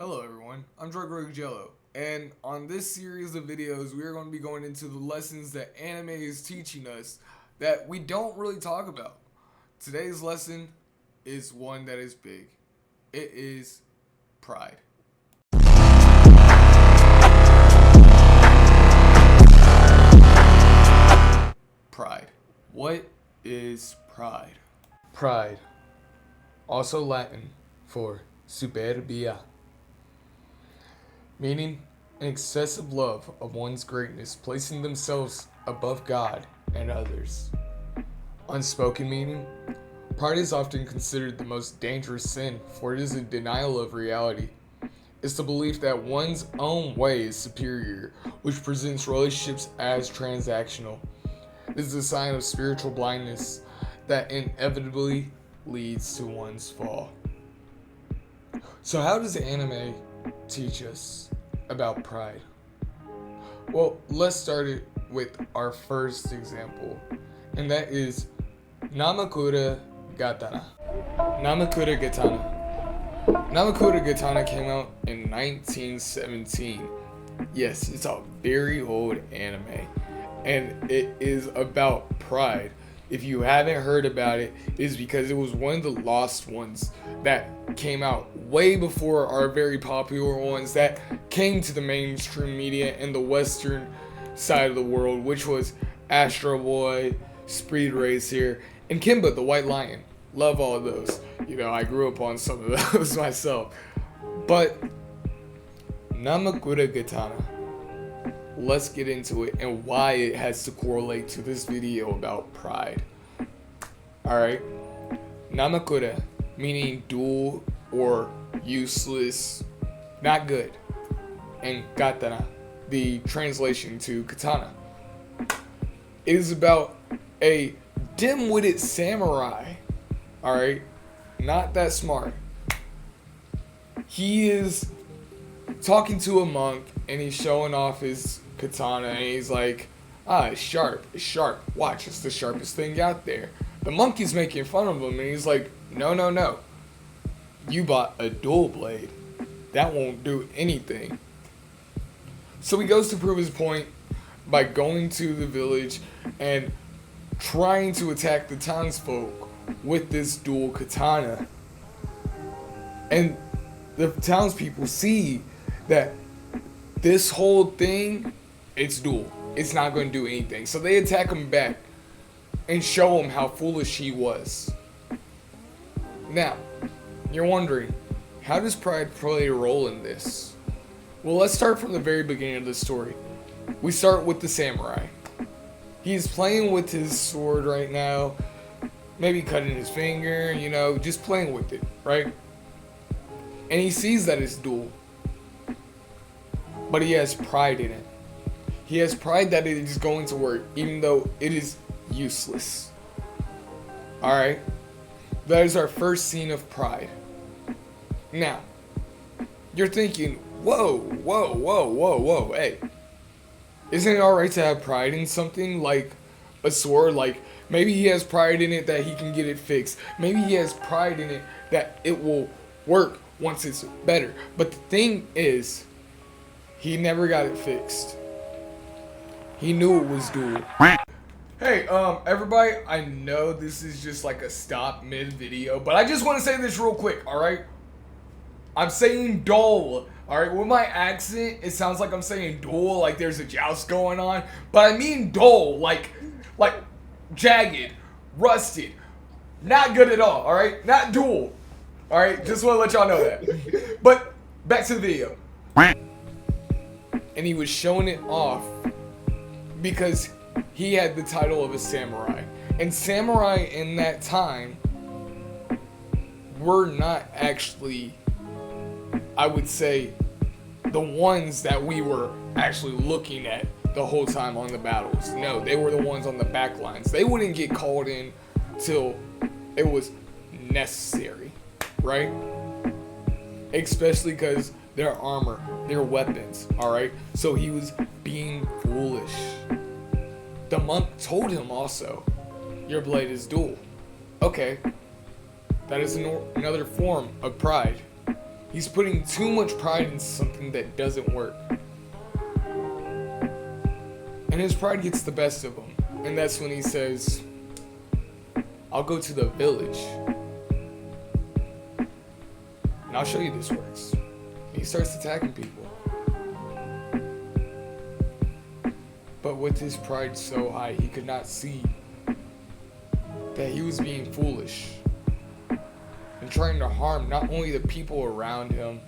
Hello everyone, I'm Drug Jello, and on this series of videos we are going to be going into the lessons that anime is teaching us that we don't really talk about. Today's lesson is one that is big. It is pride. Pride. What is pride? Pride, also Latin for superbia, meaning an excessive love of one's greatness, placing themselves above God and others. Unspoken meaning, pride is often considered the most dangerous sin, for it is a denial of reality. It's the belief that one's own way is superior, which presents relationships as transactional. It is a sign of spiritual blindness that inevitably leads to one's fall. So how does anime teach us about pride? Well, let's start it with our first example, and that is Namakura Gatana. Namakura Gatana. Namakura Gatana came out in 1917. Yes, it's a very old anime, and it is about pride. If you haven't heard about it, it's because it was one of the lost ones that came out way before our very popular ones that came to the mainstream media and the western side of the world, which was Astro Boy, Speed Racer, and Kimba the White Lion. Love all of those. I grew up on some of those myself. But Namakura Gatana, let's get into it and why it has to correlate to this video about pride. Alright, Namakura, meaning dull or useless, not good, and Gatana, the translation to katana. It is about a dim-witted samurai, alright, not that smart. He is talking to a monk and he's showing off his katana and he's like, it's sharp, watch, it's the sharpest thing out there. The monkey's making fun of him and he's like, no, you bought a dual blade, that won't do anything. So he goes to prove his point by going to the village and trying to attack the townsfolk with this dual katana. And the townspeople see that this whole thing, it's dual. It's not going to do anything. So they attack him back and show him how foolish he was. Now, you're wondering, how does pride play a role in this? Well, let's start from the very beginning of the story. We start with the samurai. He's playing with his sword right now, maybe cutting his finger, just playing with it, right? And he sees that it's dual. But he has pride in it. He has pride that it is going to work, even though it is useless. Alright? That is our first scene of pride. Now, you're thinking, whoa, hey. Isn't it alright to have pride in something like a sword? Like, maybe he has pride in it that he can get it fixed. Maybe he has pride in it that it will work once it's better. But the thing is, he never got it fixed. He knew it was dual. Hey, everybody, I know this is just like a stop mid-video, but I just want to say this real quick, alright? I'm saying dull, alright? With my accent, it sounds like I'm saying dull, like there's a joust going on, but I mean dull, like jagged, rusted, not good at all, alright? Not dual, alright? Just want to let y'all know that. But, back to the video. And he was showing it off because he had the title of a samurai. And samurai in that time were not actually, I would say, the ones that we were actually looking at the whole time on the battles. No, they were the ones on the back lines. They wouldn't get called in till it was necessary, right? Especially because their armor, their weapons, alright? So he was being foolish. The monk told him also, your blade is dual. Okay, that is another form of pride. He's putting too much pride into something that doesn't work. And his pride gets the best of him. And that's when he says, I'll go to the village and I'll show you this works. He starts attacking people. But with his pride so high, he could not see that he was being foolish and trying to harm not only the people around him,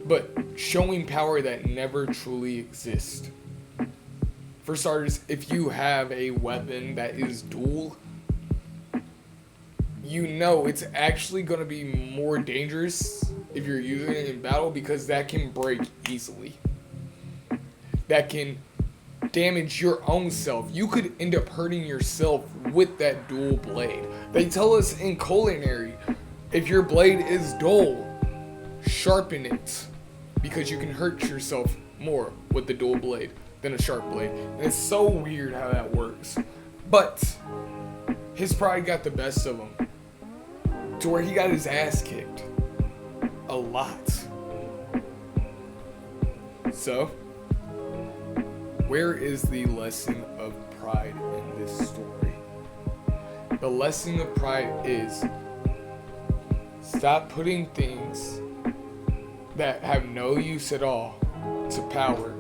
but showing power that never truly exists. For starters, if you have a weapon that is dual, you know it's actually going to be more dangerous if you're using it in battle, because that can break easily. That can damage your own self. You could end up hurting yourself with that dual blade. They tell us in culinary, if your blade is dull, sharpen it, because you can hurt yourself more with the dual blade than a sharp blade. And it's so weird how that works. But his pride got the best of him, to where he got his ass kicked a lot. So, where is the lesson of pride in this story? The lesson of pride is stop putting things that have no use at all to power.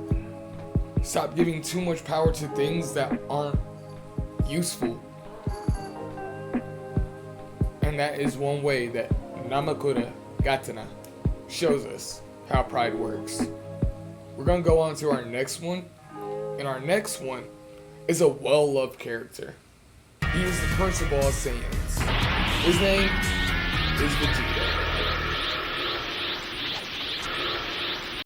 Stop giving too much power to things that aren't useful. And that is one way that Namakura Gatana shows us how pride works. We're going to go on to our next one. And our next one is a well-loved character. He is the principal of Saiyans. His name is Vegeta.